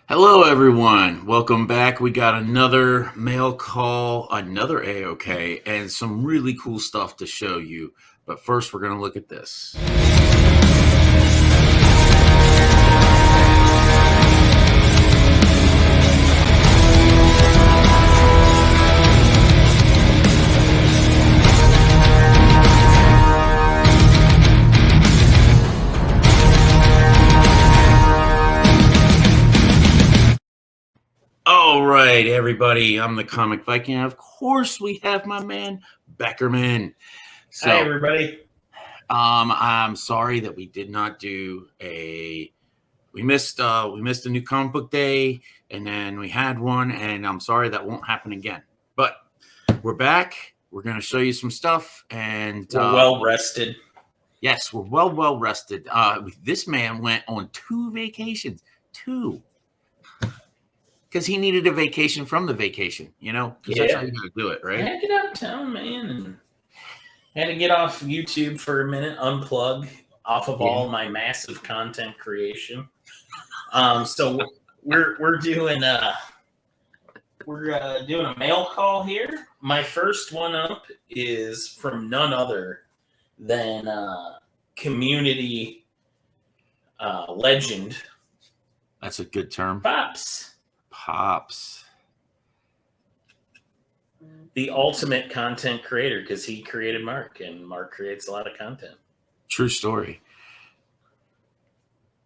Hello, everyone. Welcome back. We got another mail call, another AOK, and some really cool stuff to show you. But first, we're going to look at this. All right, everybody. I'm the Comic Viking. And of course, we have my man Beckerman. So, hi, everybody. I'm sorry that we did not do a. We missed a new comic book day, and then we had one, and I'm sorry that won't happen again. But we're back. We're going to show you some stuff, and We're well rested. Yes, we're well rested. This man went on 2 vacations, 2. Because he needed a vacation from the vacation, because that's how you got to do it, right? I had to get out of town, man, and had to get off YouTube for a minute, unplug off of all my massive content creation. So we're doing a mail call here. My first one up is from none other than community legend. That's a good term. Pops. The ultimate content creator, because he created Mark, and Mark creates a lot of content. True story.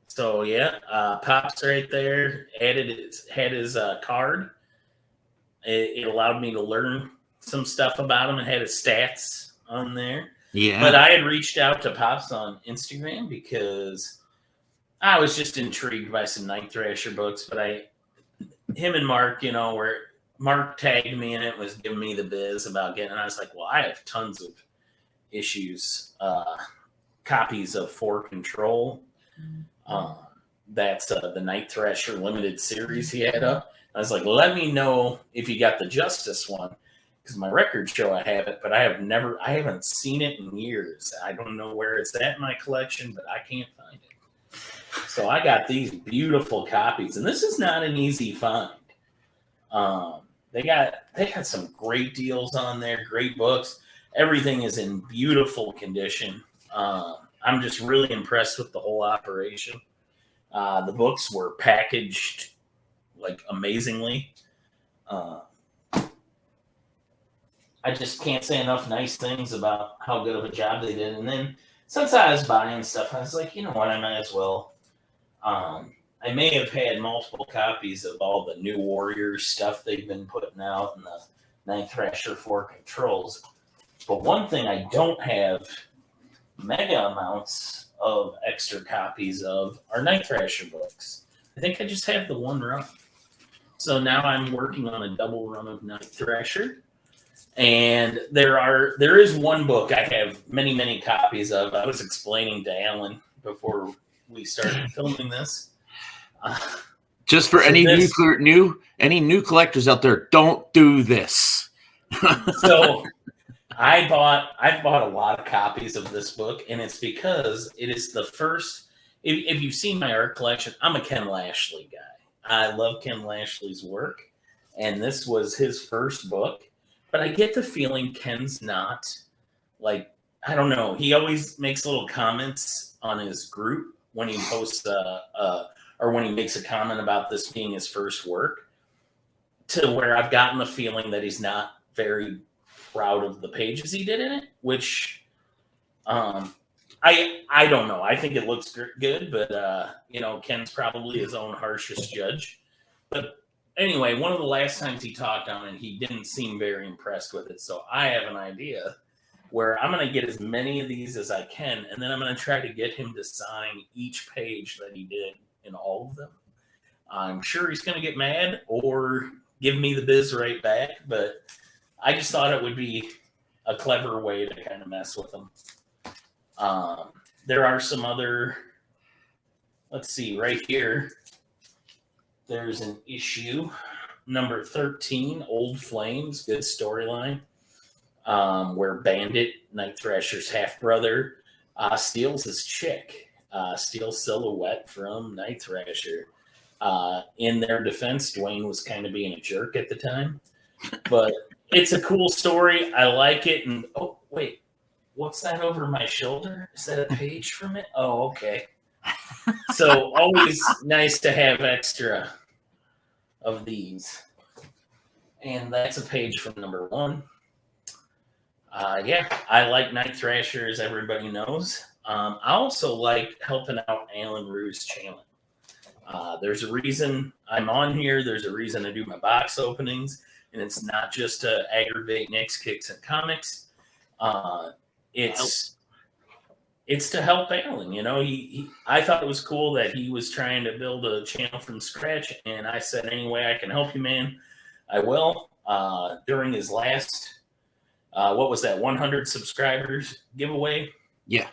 So yeah, Pops right there had his card. It allowed me to learn some stuff about him. It had his stats on there. Yeah. But I had reached out to Pops on Instagram because I was just intrigued by some Night Thrasher books. But him and Mark, where Mark tagged me in it, was giving me the biz about getting, and I was like, well, I have tons of issues, copies of For Control. That's the Night Thrasher limited series he had up. I was like, let me know if you got the Justice one, because my records show I have it, but I haven't seen it in years. I don't know where it's at in my collection, but I can't find it. So I got these beautiful copies, and this is not an easy find. They got some great deals on there, great books. Everything is in beautiful condition. I'm just really impressed with the whole operation. The books were packaged like amazingly. I just can't say enough nice things about how good of a job they did. And then since I was buying stuff, I was like, you know what, I might as well. I may have had multiple copies of all the New Warriors stuff they've been putting out and the Night Thrasher 4 Controls. But one thing I don't have mega amounts of extra copies of are Night Thrasher books. I think I just have the one run. So now I'm working on a double run of Night Thrasher. And there is one book I have many, many copies of. I was explaining to Alan before we started filming this. Just for any new collectors out there, don't do this. So I've bought a lot of copies of this book, and it's because it is the first. If you've seen my art collection, I'm a Ken Lashley guy. I love Ken Lashley's work, and this was his first book. But I get the feeling Ken's not, like, I don't know. He always makes little comments on his group when he posts or when he makes a comment about this being his first work, to where I've gotten the feeling that he's not very proud of the pages he did in it, which I don't know. I think it looks good, but Ken's probably his own harshest judge. But anyway, one of the last times he talked on it, he didn't seem very impressed with it. So I have an idea where I'm going to get as many of these as I can, and then I'm going to try to get him to sign each page that he did in all of them. I'm sure he's going to get mad or give me the biz right back, but I just thought it would be a clever way to kind of mess with him. There are some other, let's see, right here, there's an issue, number 13, Old Flames, good storyline, where Bandit, Night Thrasher's half-brother, steals his chick, steals Silhouette from Night Thrasher. In their defense, Dwayne was kind of being a jerk at the time. But it's a cool story. I like it. And, oh, wait. What's that over my shoulder? Is that a page from it? Oh, okay. So always nice to have extra of these. And that's a page from number 1. Yeah, I like Night Thrasher, as everybody knows. I also like helping out Alan Rue's channel. There's a reason I'm on here. There's a reason I do my box openings. And it's not just to aggravate Nick's Kicks and Comics. It's to help Alan. You know, I thought it was cool that he was trying to build a channel from scratch. And I said, any way I can help you, man, I will. During his last, what was that, 100 subscribers giveaway? Yeah.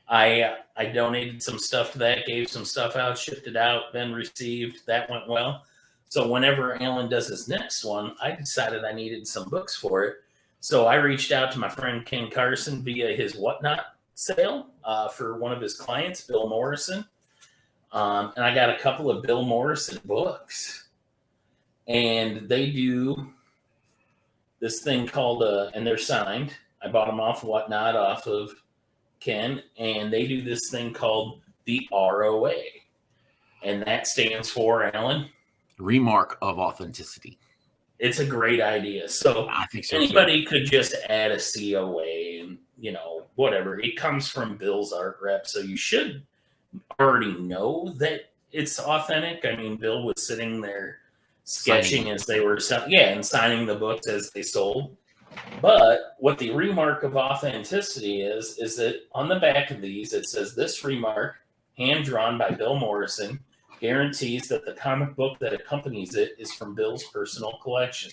I donated some stuff to that, gave some stuff out, shipped it out, then received. That went well. So whenever Alan does his next one, I decided I needed some books for it. So I reached out to my friend Ken Carson via his Whatnot sale for one of his clients, Bill Morrison. And I got a couple of Bill Morrison books. And they do this thing called, and they're signed. I bought them off Whatnot, off of Ken, and they do this thing called the ROA. And that stands for, Alan? Remark of authenticity. It's a great idea. So I think so anybody could just add a COA and, you know, whatever. It comes from Bill's art rep, so you should already know that it's authentic. I mean, Bill was sitting there sketching as they were selling, and signing the books as they sold. But what the remark of authenticity is that on the back of these, it says, this remark, hand drawn by Bill Morrison, guarantees that the comic book that accompanies it is from Bill's personal collection.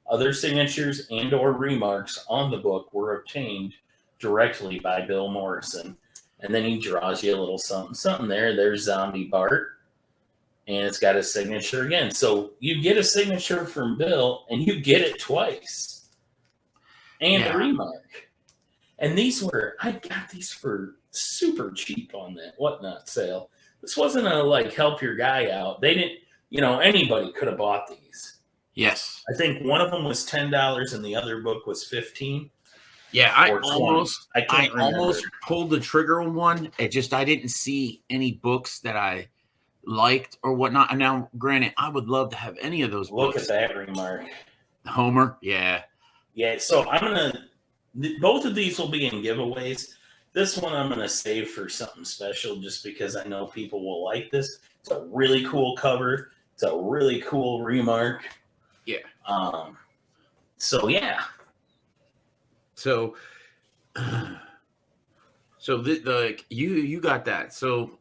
Other signatures and or remarks on the book were obtained directly by Bill Morrison. And then he draws you a little something there. There's Zombie Bart. And it's got his signature again. So you get a signature from Bill, and you get it twice. And a remark. And I got these for super cheap on that Whatnot sale. This wasn't a, like, help your guy out. They didn't, anybody could have bought these. Yes. I think one of them was $10 and the other book was $15. Yeah, I almost pulled the trigger on one. I didn't see any books that I liked or whatnot. And now, granted, I would love to have any of those books. Look at that remark. Homer, yeah. Yeah, so both of these will be in giveaways. This one I'm going to save for something special just because I know people will like this. It's a really cool cover. It's a really cool remark. Yeah. So, yeah. So you got that. So,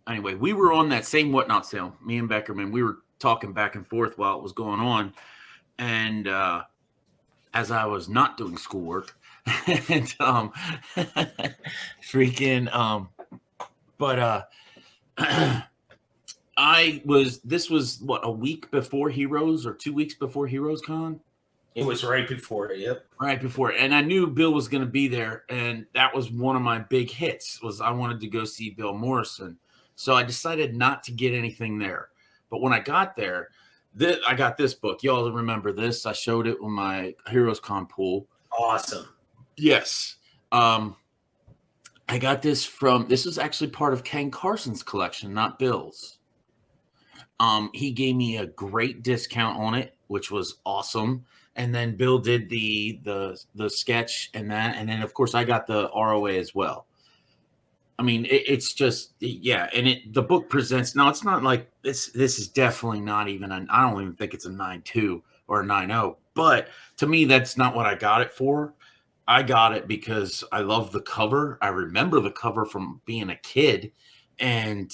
anyway, we were on that same Whatnot sale. Me and Beckerman, we were talking back and forth while it was going on. And, as I was not doing schoolwork, and this was what, a week before Heroes or 2 weeks before Heroes Con? It was right before it, yep. Right before it. And I knew Bill was going to be there, and that was one of my big hits, was I wanted to go see Bill Morrison. So I decided not to get anything there. But when I got there, I got this book. Y'all remember this? I showed it with my Heroes Con pool. Awesome. Yes. I got this was actually part of Ken Carson's collection, not Bill's. He gave me a great discount on it, which was awesome. And then Bill did the sketch and that. And then, of course, I got the ROA as well. I mean, it's just, yeah. And the book presents, now it's not like this is definitely not even, I don't even think it's a 9.2 or a 9.0. But to me, that's not what I got it for. I got it because I love the cover. I remember the cover from being a kid. And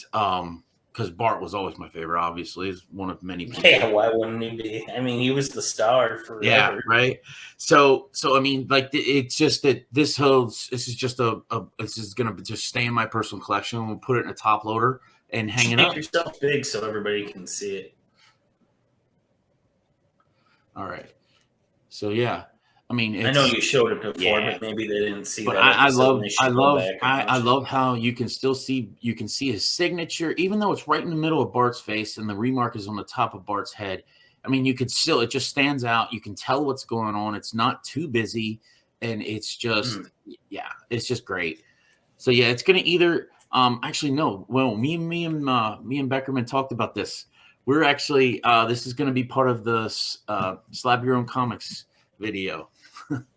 because Bart was always my favorite, obviously. Is one of many people. Yeah, why wouldn't he be? I mean, he was the star forever. Yeah, right. So I mean, like, it's just that this is gonna just stay in my personal collection. We'll put it in a top loader and hang it up. Make yourself big so everybody can see it. All right. So yeah. I mean, I know you showed it before, yeah. but maybe they didn't see But that episode. And they should go back and I watch it. love how you can still see his signature, even though it's right in the middle of Bart's face and the remark is on the top of Bart's head. I mean, you could still, it just stands out. You can tell what's going on. It's not too busy, and it's just yeah, it's just great. So yeah, it's gonna either actually no. Well, me and Beckerman talked about this. We're actually this is gonna be part of the Slab Your Own Comics video.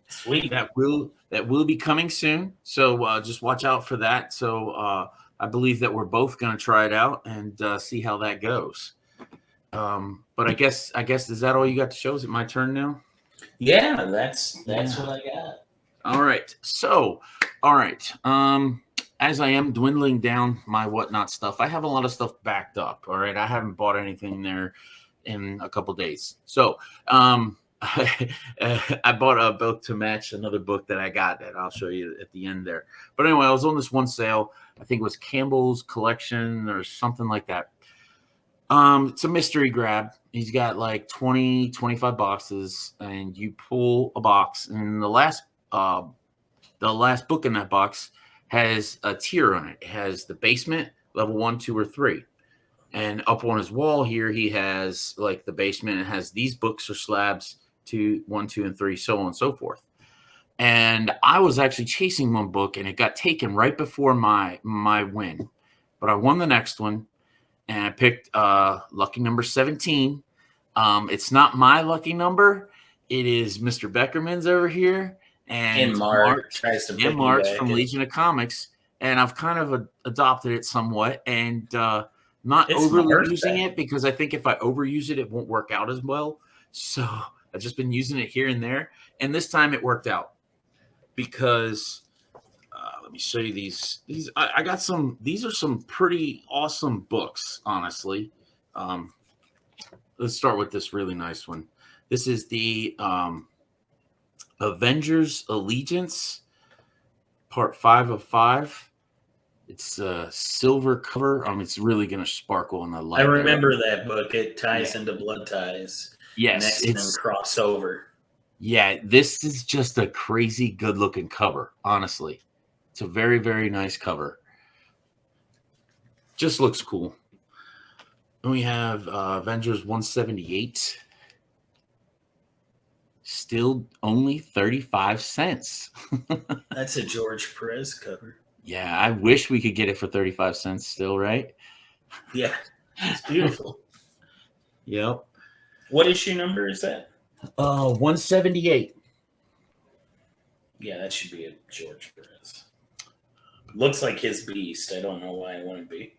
Sweet. that will be coming soon. So just watch out for that. So I believe that we're both gonna try it out and see how that goes. But I guess is that all you got to show? Is it my turn now? Yeah, that's what I got. All right. So, all right. As I am dwindling down my whatnot stuff, I have a lot of stuff backed up. All right. I haven't bought anything there in a couple days. So, I bought a book to match another book that I got that I'll show you at the end there. But anyway, I was on this one sale. I think it was Campbell's Collection or something like that. It's a mystery grab. He's got like 20, 25 boxes, and you pull a box, and the last book in that box has a tier on it. It has the basement, level 1, 2, or 3. And up on his wall here, he has like the basement. It has these books or slabs 1, 2, and 3, so on and so forth. And I was actually chasing one book, and it got taken right before my win. But I won the next one, and I picked lucky number 17. It's not my lucky number. It is Mr. Beckerman's over here. And Mark tries to and Mark's from Legion of Comics. And I've kind of adopted it somewhat and not overly using it, because I think if I overuse it, it won't work out as well. So I've just been using it here and there. And this time it worked out because let me show you these. I got some. These are some pretty awesome books, honestly. Let's start with this really nice one. This is the Avengers Allegiance, part 5 of 5. It's a silver cover. It's really going to sparkle in the light. I remember that book. It ties into Blood Ties. Yes, it's crossover. Yeah, this is just a crazy good-looking cover, honestly. It's a very, very nice cover. Just looks cool. And we have Avengers 178. Still only 35 cents. That's a George Perez cover. Yeah, I wish we could get it for 35 cents still, right? Yeah, it's beautiful. Yep. What issue number is that? 178. Yeah, that should be a George Perez. Looks like his Beast. I don't know why it wouldn't be.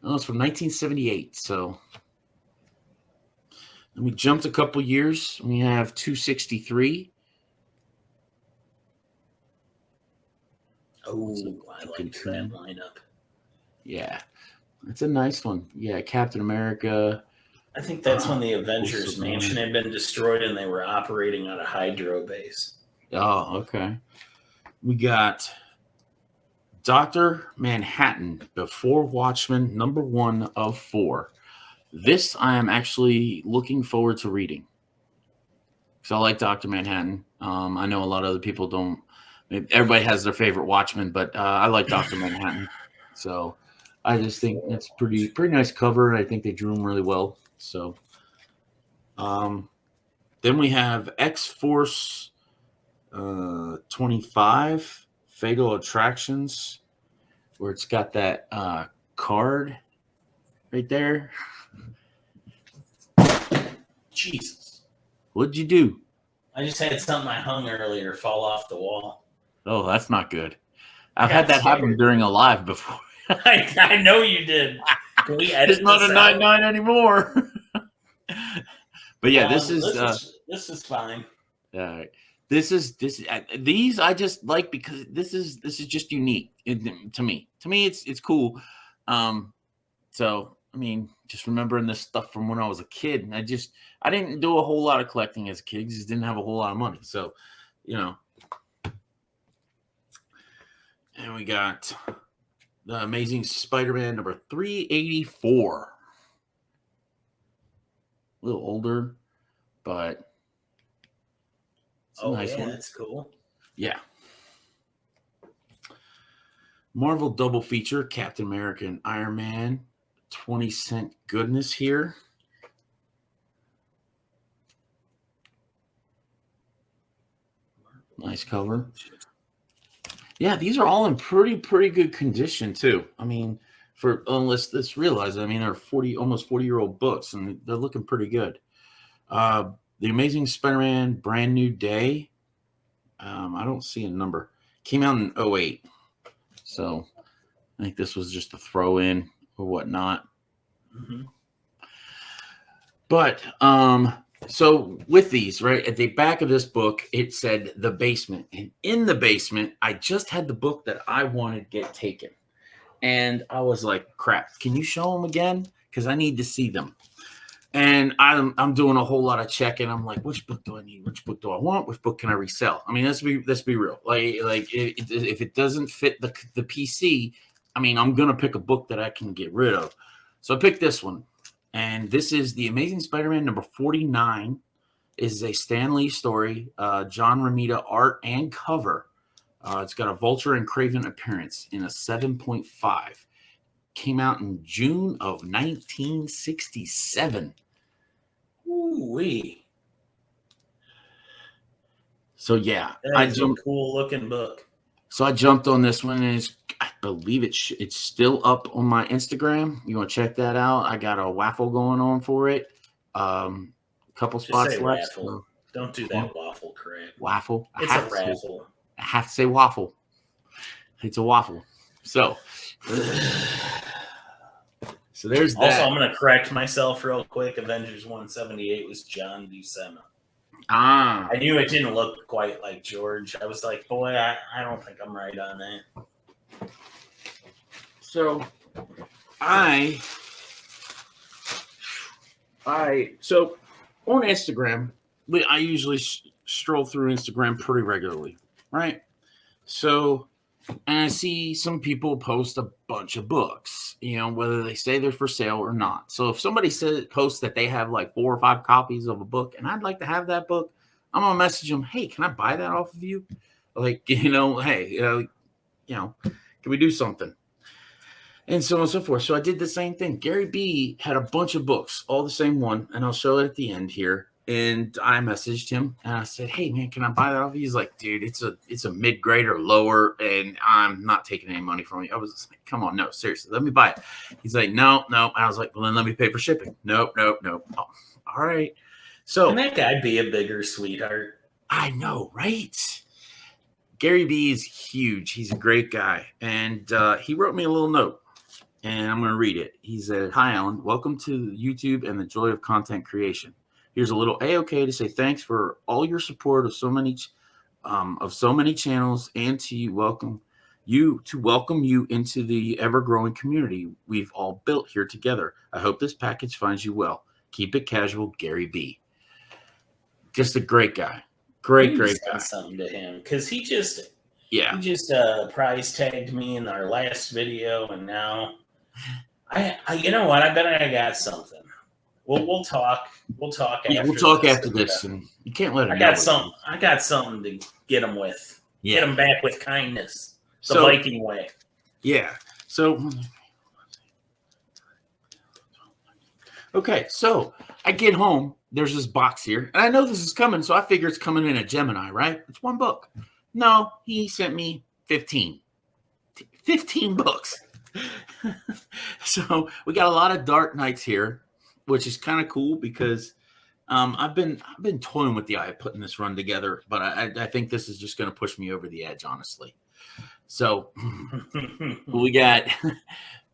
Oh, it's from 1978. So then we jumped a couple years. We have 263. Oh, I like that lineup. Yeah, it's a nice one. Yeah, Captain America. I think that's when the Avengers Mansion had been destroyed and they were operating on a hydro base. Oh, okay. We got Dr. Manhattan, Before Watchmen, number 1 of 4. This I am actually looking forward to reading, because I like Dr. Manhattan. I know a lot of other people don't. Everybody has their favorite Watchmen, but I like Dr. Manhattan. So I just think it's pretty nice cover. I think they drew him really well. So then we have X-Force 25, Fatal Attractions, where it's got that card right there. Jesus. What'd you do? I just had something I hung earlier fall off the wall. Oh, that's not good. I've had that happen during a live before. I know you did. Can we edit It's not a 9.9 anymore. But yeah, this is fine. All right. These I just like because this is just unique to me. To me, it's cool. So I mean, just remembering this stuff from when I was a kid, and I didn't do a whole lot of collecting as a kid. Just didn't have a whole lot of money. So, and we got the Amazing Spider-Man number 384. A little older, but It's a nice one. That's cool. Yeah. Marvel double feature, Captain America and Iron Man. 20-cent goodness here. Nice cover. Yeah, these are all in pretty good condition too. I mean, let's realize, I mean, they're almost 40-year-old books, and they're looking pretty good. The Amazing Spider-Man Brand New Day. I don't see a number. Came out in 2008. So I think this was just a throw in or whatnot. Mm-hmm. But so with these, right, at the back of this book, it said The Basement. And in the basement, I just had the book that I wanted to get taken. And I was like, crap, can you show them again? Because I need to see them. And I'm doing a whole lot of checking. I'm like, which book do I need? Which book do I want? Which book can I resell? I mean, let's be real. Like if it doesn't fit the PC, I mean, I'm gonna pick a book that I can get rid of. So I picked this one, and this is The Amazing Spider-Man number 49. Is a Stan Lee story, John Romita art and cover. It's got a Vulture and Craven appearance in a 7.5. Came out in June of 1967. Ooh-wee. So yeah, That's a cool looking book. So I jumped on this one, and I believe it's still up on my Instagram. You want to check that out? I got a waffle going on for it. Couple spots left. So. Don't do that waffle crap. Waffle. It's a raffle. I have to say waffle. It's a waffle. So. So there's that. Also, I'm going to correct myself real quick. Avengers 178 was John Buscema. I knew it didn't look quite like George. I was like, boy, I don't think I'm right on that. So so on Instagram, I usually stroll through Instagram pretty regularly, right? So, and I see some people post a bunch of books, whether they say they're for sale or not. So if somebody posts that they have like 4 or 5 copies of a book, and I'd like to have that book, I'm gonna message them, hey, can I buy that off of you? Like, hey, can we do something? And so on and so forth. So I did the same thing. Gary B had a bunch of books, all the same one, and I'll show it at the end here. And I messaged him and I said, hey man, can I buy that off of you? He's like, dude, it's a mid-grade or lower, and I'm not taking any money from you. I was like, come on, no, seriously, let me buy it. He's like, no. I was like, well, then let me pay for shipping. Nope. Oh, all right. So can that guy be a bigger sweetheart? I know, right? Gary B is huge. He's a great guy. And he wrote me a little note, and I'm going to read it. He said, hi, Alan. Welcome to YouTube and the joy of content creation. Here's a little AOK to say thanks for all your support of so many channels, and to welcome you into the ever-growing community we've all built here together. I hope this package finds you well. Keep it casual, Gary B. Just a great guy. Great guy. Something to him, because he just prize tagged me in our last video, and now I you know what? I bet I got something. We'll talk. We'll talk. Yeah, we'll talk after this, and you can't let him. I got something to get him with. Yeah. Get him back with kindness, the Viking way. Yeah. So, okay. So I get home. There's this box here, and I know this is coming, so I figure it's coming in a Gemini, right? It's one book. No, he sent me 15 books. So we got a lot of Dark Knights here, which is kind of cool because I've been toying with the idea of putting this run together, but I think this is just going to push me over the edge, honestly. So we got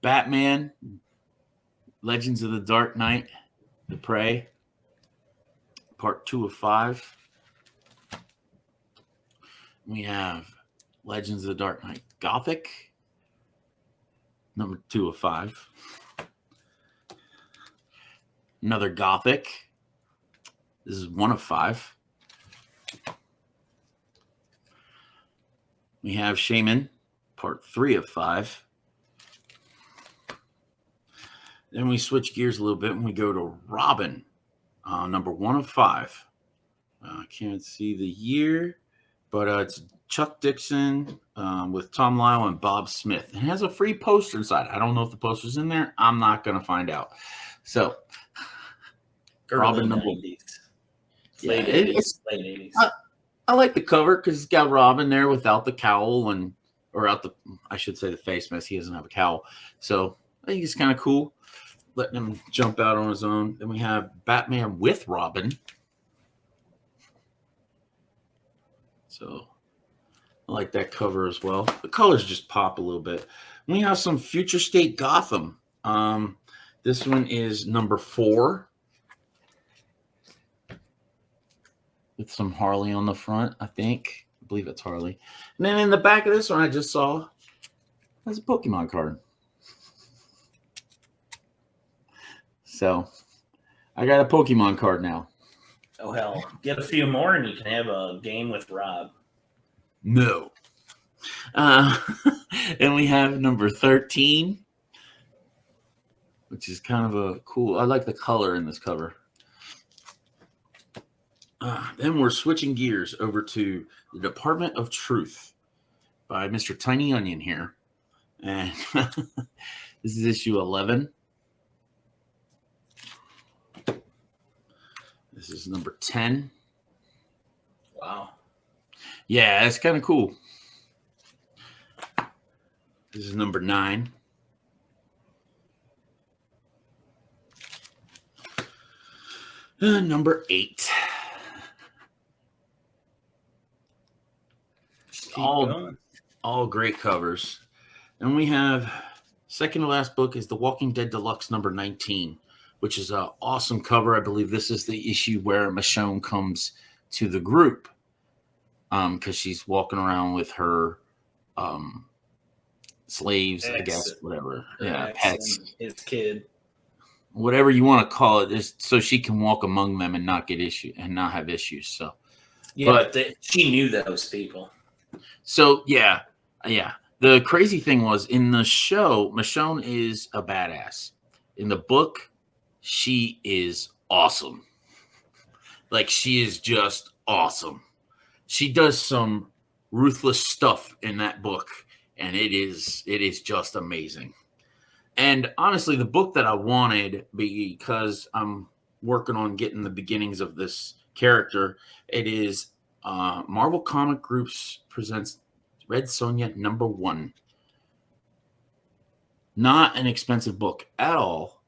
Batman, Legends of the Dark Knight, The Prey, Part 2 of 5. We have Legends of the Dark Knight Gothic, number 2 of 5. Another Gothic. This is 1 of 5. We have Shaman, Part 3 of 5. Then we switch gears a little bit and we go to Robin, number 1 of 5. I can't see the year, but it's Chuck Dixon with Tom Lyle and Bob Smith. It has a free poster inside. I don't know if the poster's in there. I'm not going to find out. So, Robin number 90s. Yeah, Late 80s. Late 80s. I like the cover because it's got Robin there without the cowl I should say the face mask. He doesn't have a cowl. So I think it's kind of cool. Letting him jump out on his own. Then we have Batman with Robin. So I like that cover as well. The colors just pop a little bit. We have some Future State Gotham. This one is number 4. With some Harley on the front, I think. I believe it's Harley. And then in the back of this one I just saw, there's a Pokemon card. So I got a Pokemon card now. Oh, hell. Get a few more and you can have a game with Rob. No. And we have number 13, which is kind of a cool. I like the color in this cover. Then we're switching gears over to the Department of Truth by Mr. Tiny Onion here. And this is issue 11. This is number 10. Wow. Yeah, it's kind of cool. This is number 9. Number 8. All great covers. And we have second to last book is The Walking Dead Deluxe number 19, which is an awesome cover. I believe this is the issue where Michonne comes to the group because she's walking around with her slaves, I guess, whatever. Yeah, pets. His kid. Whatever you want to call it, is so she can walk among them and not get issues and not have issues. So, yeah, but she knew those people. So yeah. The crazy thing was in the show, Michonne is a badass. In the book, she is awesome. Like she is just awesome. She does some ruthless stuff in that book, and it is just amazing. And honestly, the book that I wanted, because I'm working on getting the beginnings of this character, it is Marvel Comic Groups presents Red Sonja number 1. Not an expensive book at all.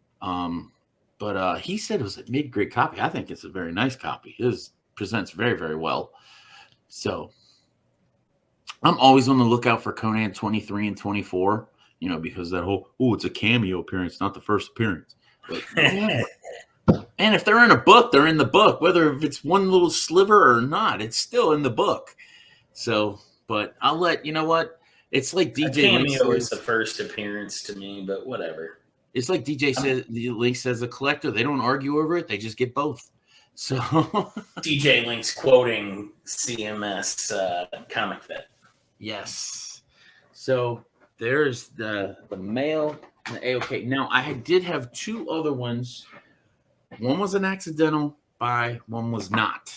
But he said it was a mid-grade copy. I think it's a very nice copy. It presents very, very well. So I'm always on the lookout for Conan 23 and 24, because that whole, it's a cameo appearance, not the first appearance. But, yeah. And if they're in a book, they're in the book. Whether if it's one little sliver or not, it's still in the book. So, but I'll let, it's like DJ cameo is the first appearance to me, but whatever. It's like Link says, a collector, they don't argue over it. They just get both. So DJ Link's quoting CMS Comic Fit. Yes. So there's the mail and the AOK. Now, I did have 2 other ones. One was an accidental buy, one was not.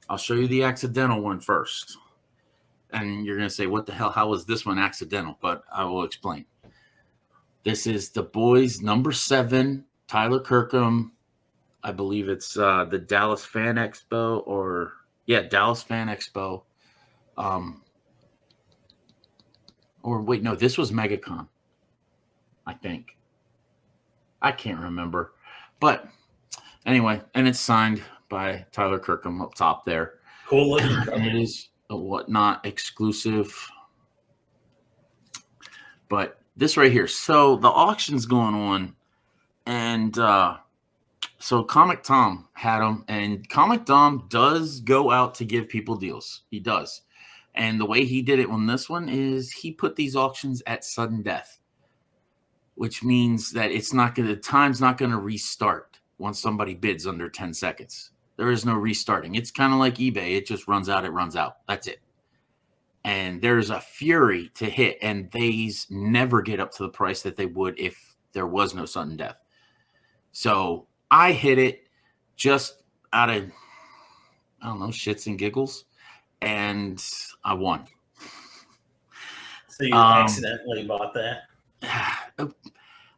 I'll show you the accidental one first. And you're going to say, what the hell? How was this one accidental? But I will explain. This is The Boys number 7, Tyler Kirkham. I believe it's the Dallas Fan Expo Dallas Fan Expo. Or wait, no, this was MegaCon, I think. I can't remember. But anyway, and it's signed by Tyler Kirkham up top there. Cool. And it is a whatnot exclusive. But this right here. So the auction's going on. And so Comic Tom had them. And Comic Tom does go out to give people deals. He does. And the way he did it on this one is he put these auctions at sudden death, which means that the time's not going to restart once somebody bids under 10 seconds. There is no restarting. It's kind of like eBay. It just runs out. It runs out. That's it. And there's a fury to hit, and these never get up to the price that they would if there was no sudden death. So I hit it just out of, I don't know, shits and giggles, and I won. So you accidentally bought that?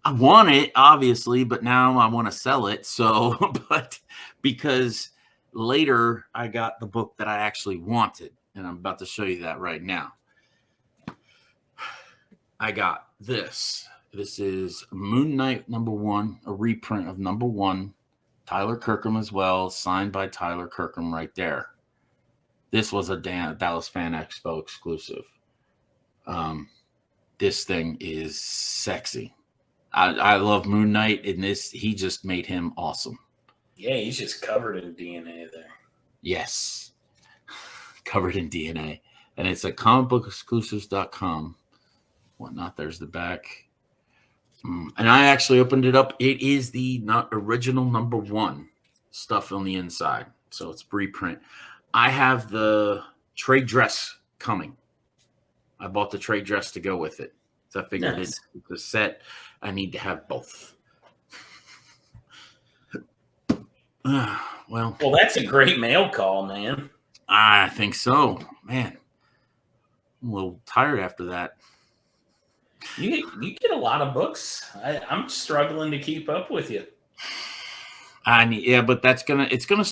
I want it, obviously, but now I want to sell it. So, but because later I got the book that I actually wanted, and I'm about to show you that right now. I got this. This is Moon Knight #1, a reprint of #1. Tyler Kirkham as well, signed by Tyler Kirkham right there. This was a Dallas Fan Expo exclusive. This thing is sexy. I love Moon Knight, and this, he just made him awesome. Yeah, he's just covered in DNA there. Yes. Covered in DNA. And it's at comicbookexclusives.com. Whatnot. There's the back. And I actually opened it up. It is the original #1 stuff on the inside. So it's reprint. I have the trade dress coming. I bought the trade dress to go with it. So I figured it's a set. I need to have both. Well, that's a great mail call, man. I think so. Man, I'm a little tired after that. You get a lot of books. I'm struggling to keep up with you. Yeah, but it's gonna